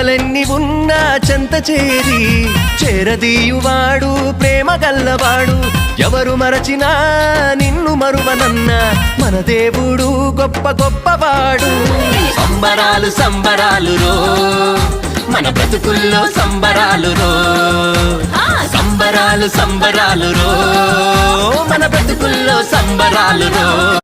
చింతలెన్ని ఉన్నా చెంత చేరి చేరదీయువాడు ప్రేమ గల్లవాడు. ఎవరు మరచినా నిన్ను మరువనన్న మన దేవుడు గొప్ప గొప్పవాడు. సంబరాలు సంబరాలు రో మన బ్రతుకుల్లో సంబరాలు రో, సంబరాలు సంబరాలు రో మన బ్రతుకుల్లో సంబరాలు రో.